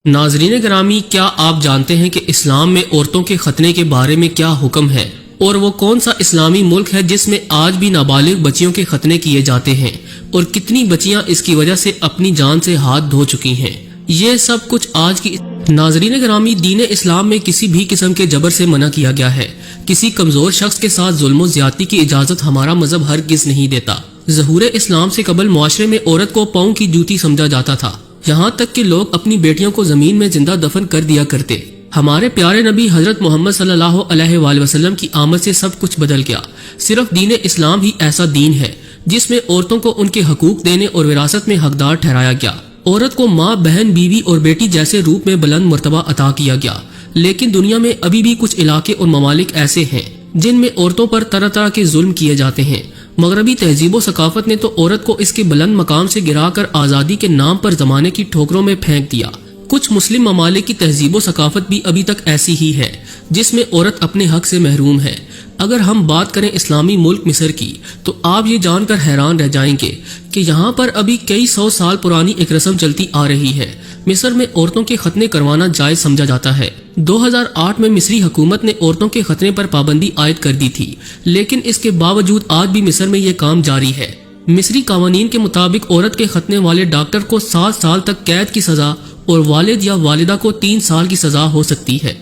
ناظرین گرامی، کیا آپ جانتے ہیں کہ اسلام میں عورتوں کے ختنے کے بارے میں کیا حکم ہے اور وہ کون سا اسلامی ملک ہے جس میں آج بھی نابالغ بچیوں کے ختنے کیے جاتے ہیں اور کتنی بچیاں اس کی وجہ سے اپنی جان سے ہاتھ دھو چکی ہیں؟ یہ سب کچھ آج کی ناظرین گرامی، دین اسلام میں کسی بھی قسم کے جبر سے منع کیا گیا ہے۔ کسی کمزور شخص کے ساتھ ظلم و زیادتی کی اجازت ہمارا مذہب ہرگز نہیں دیتا۔ ظہور اسلام سے قبل معاشرے میں عورت کو پاؤں کی جوتی سمجھا جاتا تھا، یہاں تک کہ لوگ اپنی بیٹیوں کو زمین میں زندہ دفن کر دیا کرتے۔ ہمارے پیارے نبی حضرت محمد صلی اللہ علیہ وآلہ وسلم کی آمد سے سب کچھ بدل گیا۔ صرف دین اسلام ہی ایسا دین ہے جس میں عورتوں کو ان کے حقوق دینے اور وراثت میں حقدار ٹھہرایا گیا۔ عورت کو ماں، بہن، بیوی اور بیٹی جیسے روپ میں بلند مرتبہ عطا کیا گیا۔ لیکن دنیا میں ابھی بھی کچھ علاقے اور ممالک ایسے ہیں جن میں عورتوں پر طرح طرح کے ظلم کیے جاتے ہیں۔ مغربی تہذیب و ثقافت نے تو عورت کو اس کے بلند مقام سے گرا کر آزادی کے نام پر زمانے کی ٹھوکروں میں پھینک دیا۔ کچھ مسلم ممالک کی تہذیب و ثقافت بھی ابھی تک ایسی ہی ہے جس میں عورت اپنے حق سے محروم ہے۔ اگر ہم بات کریں اسلامی ملک مصر کی تو آپ یہ جان کر حیران رہ جائیں گے کہ یہاں پر ابھی کئی سو سال پرانی ایک رسم چلتی آ رہی ہے۔ مصر میں عورتوں کے ختنے کروانا جائز سمجھا جاتا ہے۔ 2008 میں مصری حکومت نے عورتوں کے ختنے پر پابندی عائد کر دی تھی، لیکن اس کے باوجود آج بھی مصر میں یہ کام جاری ہے۔ مصری قوانین کے مطابق عورت کے ختنے والے ڈاکٹر کو 7 سال تک قید کی سزا اور والد یا والدہ کو 3 سال کی سزا ہو سکتی ہے۔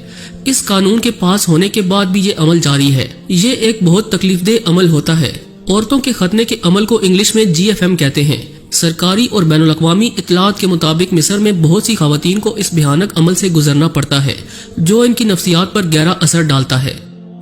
اس قانون کے پاس ہونے کے بعد بھی یہ عمل جاری ہے۔ یہ ایک بہت تکلیف دہ عمل ہوتا ہے۔ عورتوں کے ختنے کے عمل کو انگلش میں GFM کہتے ہیں۔ سرکاری اور بین الاقوامی اطلاعات کے مطابق مصر میں بہت سی خواتین کو اس بھیانک عمل سے گزرنا پڑتا ہے جو ان کی نفسیات پر گہرا اثر ڈالتا ہے۔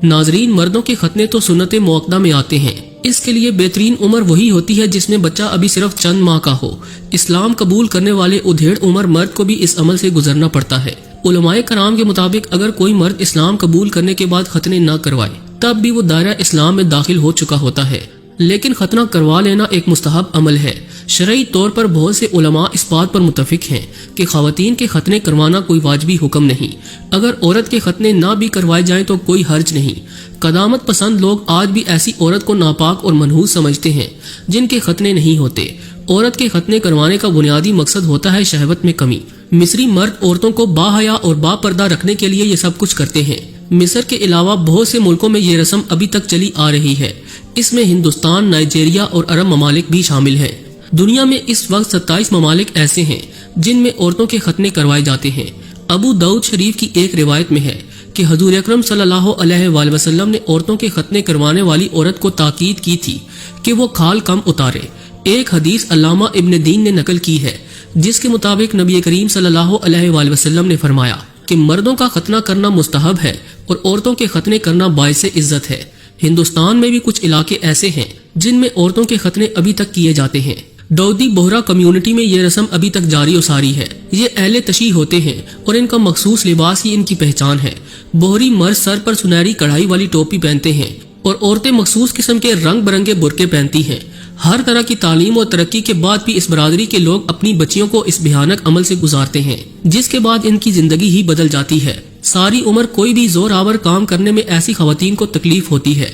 ناظرین، مردوں کے ختنے تو سنت موقدہ میں آتے ہیں۔ اس کے لیے بہترین عمر وہی ہوتی ہے جس میں بچہ ابھی صرف چند ماہ کا ہو۔ اسلام قبول کرنے والے ادھیڑ عمر مرد کو بھی اس عمل سے گزرنا پڑتا ہے۔ علماء کرام کے مطابق اگر کوئی مرد اسلام قبول کرنے کے بعد ختنے نہ کروائے تب بھی وہ دائرہ اسلام میں داخل ہو چکا ہوتا ہے، لیکن ختنہ کروا لینا ایک مستحب عمل ہے۔ شرعی طور پر بہت سے علماء اس بات پر متفق ہیں کہ خواتین کے ختنے کروانا کوئی واجبی حکم نہیں۔ اگر عورت کے ختنے نہ بھی کروائے جائیں تو کوئی حرج نہیں۔ قدامت پسند لوگ آج بھی ایسی عورت کو ناپاک اور منحوس سمجھتے ہیں جن کے ختنے نہیں ہوتے۔ عورت کے ختنے کروانے کا بنیادی مقصد ہوتا ہے شہوت میں کمی۔ مصری مرد عورتوں کو باحیا اور با پردہ رکھنے کے لیے یہ سب کچھ کرتے ہیں۔ مصر کے علاوہ بہت سے ملکوں میں یہ رسم ابھی تک چلی آ رہی ہے۔ اس میں ہندوستان، نائجیریا اور عرب ممالک بھی شامل ہیں۔ دنیا میں اس وقت 27 ممالک ایسے ہیں جن میں عورتوں کے ختنے کروائے جاتے ہیں۔ ابو داؤد شریف کی ایک روایت میں ہے کہ حضور اکرم صلی اللہ علیہ وآلہ وسلم نے عورتوں کے ختنے کروانے والی عورت کو تاکید کی تھی کہ وہ کھال کم اتارے۔ ایک حدیث علامہ ابن دین نے نقل کی ہے جس کے مطابق نبی کریم صلی اللہ علیہ وآلہ وسلم نے فرمایا کہ مردوں کا ختنہ کرنا مستحب ہے اور عورتوں کے ختنے کرنا باعث عزت ہے۔ ہندوستان میں بھی کچھ علاقے ایسے ہیں جن میں عورتوں کے ختنے ابھی تک کیے جاتے ہیں۔ دودی بوہرا کمیونٹی میں یہ رسم ابھی تک جاری و ساری ہے۔ یہ اہل تشیع ہوتے ہیں اور ان کا مخصوص لباس ہی ان کی پہچان ہے۔ بوہری مرد سر پر سنہری کڑھائی والی ٹوپی پہنتے ہیں اور عورتیں مخصوص قسم کے رنگ برنگے برقعے پہنتی ہیں۔ ہر طرح کی تعلیم اور ترقی کے بعد بھی اس برادری کے لوگ اپنی بچیوں کو اس بھیانک عمل سے گزارتے ہیں جس کے بعد ان کی زندگی ہی بدل جاتی ہے۔ ساری عمر کوئی بھی زور آور کام کرنے میں ایسی خواتین کو تکلیف ہوتی ہے۔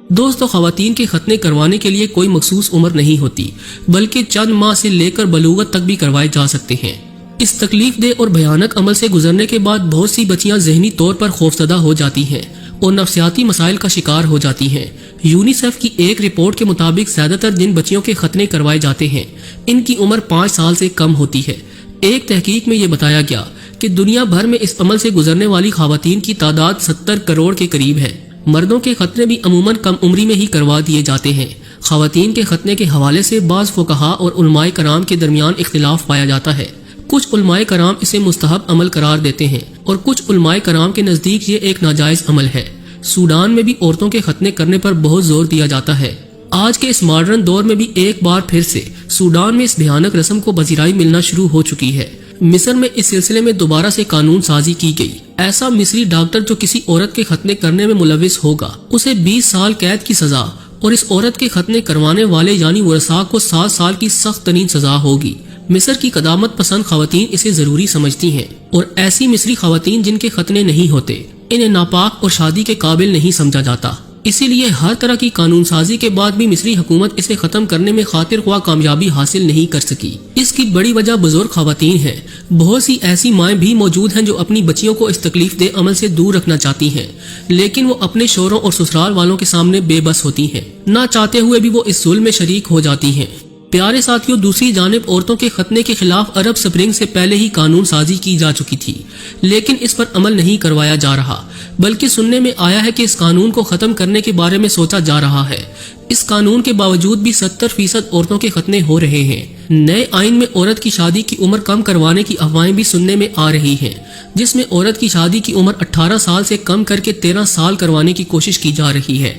دوستو، خواتین کے ختنے کروانے کے لیے کوئی مخصوص عمر نہیں ہوتی بلکہ چند ماہ سے لے کر بلوغت تک بھی کروائے جا سکتے ہیں۔ اس تکلیف دہ اور بھیانک عمل سے گزرنے کے بعد بہت سی بچیاں ذہنی طور پر خوفزدہ ہو جاتی ہیں اور نفسیاتی مسائل کا شکار ہو جاتی ہیں۔ یونیسیف کی ایک رپورٹ کے مطابق زیادہ تر جن بچیوں کے ختنے کروائے جاتے ہیں ان کی عمر 5 سال سے کم ہوتی ہے۔ ایک تحقیق میں یہ بتایا گیا کہ دنیا بھر میں اس عمل سے گزرنے والی خواتین کی تعداد 70 کروڑ کے قریب ہے۔ مردوں کے ختنے بھی عموماً کم عمری میں ہی کروا دیے جاتے ہیں۔ خواتین کے ختنے کے حوالے سے بعض فقہا اور علماء کرام کے درمیان اختلاف پایا جاتا ہے۔ کچھ علماء کرام اسے مستحب عمل قرار دیتے ہیں اور کچھ علماء کرام کے نزدیک یہ ایک ناجائز عمل ہے۔ سوڈان میں بھی عورتوں کے ختنے کرنے پر بہت زور دیا جاتا ہے۔ آج کے اس ماڈرن دور میں بھی ایک بار پھر سے سوڈان میں اس بھیانک رسم کو پذیرائی ملنا شروع ہو چکی ہے۔ مصر میں اس سلسلے میں دوبارہ سے قانون سازی کی گئی۔ ایسا مصری ڈاکٹر جو کسی عورت کے ختنے کرنے میں ملوث ہوگا اسے 20 سال قید کی سزا اور اس عورت کے ختنے کروانے والے یعنی ورثاء کو 7 سال کی سخت ترین سزا ہوگی۔ مصر کی قدامت پسند خواتین اسے ضروری سمجھتی ہیں اور ایسی مصری خواتین جن کے ختنے نہیں ہوتے انہیں ناپاک اور شادی کے قابل نہیں سمجھا جاتا۔ اسی لیے ہر طرح کی قانون سازی کے بعد بھی مصری حکومت اسے ختم کرنے میں خاطر خواہ کامیابی حاصل نہیں کر سکی۔ اس کی بڑی وجہ بزرگ خواتین ہیں۔ بہت سی ایسی مائیں بھی موجود ہیں جو اپنی بچیوں کو اس تکلیف دہ عمل سے دور رکھنا چاہتی ہیں، لیکن وہ اپنے شوہروں اور سسرال والوں کے سامنے بے بس ہوتی ہیں، نہ چاہتے ہوئے بھی وہ اس ظلم میں شریک ہو جاتی ہیں۔ پیارے ساتھیوں، دوسری جانب عورتوں کے ختنے کے خلاف عرب سپرنگ سے پہلے ہی قانون سازی کی جا چکی تھی، لیکن اس پر عمل نہیں کروایا جا رہا، بلکہ سننے میں آیا ہے کہ اس قانون کو ختم کرنے کے بارے میں سوچا جا رہا ہے۔ اس قانون کے باوجود بھی 70% عورتوں کے ختنے ہو رہے ہیں۔ نئے آئین میں عورت کی شادی کی عمر کم کروانے کی افواہیں بھی سننے میں آ رہی ہیں، جس میں عورت کی شادی کی عمر 18 سال سے کم کر کے 13 سال کروانے کی کوشش کی جا رہی ہے۔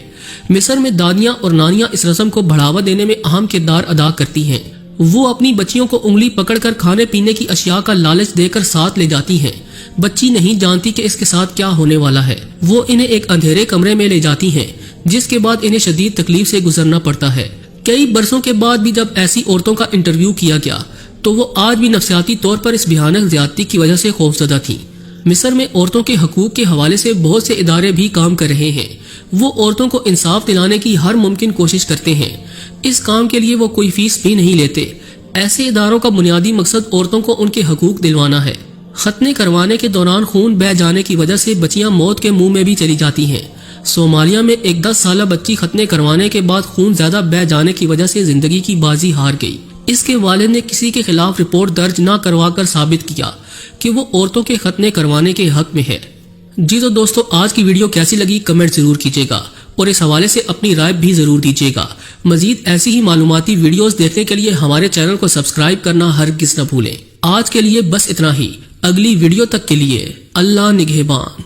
مصر میں دادیاں اور نانیاں اس رسم کو بڑھاوا دینے میں اہم کردار ادا کرتی ہیں۔ وہ اپنی بچیوں کو انگلی پکڑ کر کھانے پینے کی اشیاء کا لالچ دے کر ساتھ لے جاتی ہیں۔ بچی نہیں جانتی کہ اس کے ساتھ کیا ہونے والا ہے۔ وہ انہیں ایک اندھیرے کمرے میں لے جاتی ہیں، جس کے بعد انہیں شدید تکلیف سے گزرنا پڑتا ہے۔ کئی برسوں کے بعد بھی جب ایسی عورتوں کا انٹرویو کیا گیا تو وہ آج بھی نفسیاتی طور پر اس بھیانک زیادتی کی وجہ سے خوفزدہ تھیں۔ مصر میں عورتوں کے حقوق کے حوالے سے بہت سے ادارے بھی کام کر رہے ہیں۔ وہ عورتوں کو انصاف دلانے کی ہر ممکن کوشش کرتے ہیں۔ اس کام کے لیے وہ کوئی فیس بھی نہیں لیتے۔ ایسے اداروں کا بنیادی مقصد عورتوں کو ان کے حقوق دلوانا ہے۔ ختنے کروانے کے دوران خون بہہ جانے کی وجہ سے بچیاں موت کے منہ میں بھی چلی جاتی ہیں۔ صومالیہ میں ایک 10 سالہ بچی ختنے کروانے کے بعد خون زیادہ بہہ جانے کی وجہ سے زندگی کی بازی ہار گئی۔ اس کے والد نے کسی کے خلاف رپورٹ درج نہ کروا کر ثابت کیا کہ وہ عورتوں کے ختنے کروانے کے حق میں ہے۔ جی تو دوستو، آج کی ویڈیو کیسی لگی کمنٹ ضرور کیجیے گا اور اس حوالے سے اپنی رائے بھی ضرور دیجیے گا۔ مزید ایسی ہی معلوماتی ویڈیوز دیکھنے کے لیے ہمارے چینل کو سبسکرائب کرنا ہرگز نہ بھولیں۔ آج کے لیے بس اتنا ہی۔ اگلی ویڈیو تک کے لیے اللہ نگہبان۔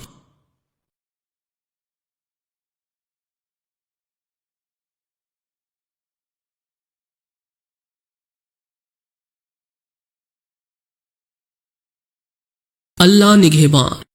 اللہ نگہبان۔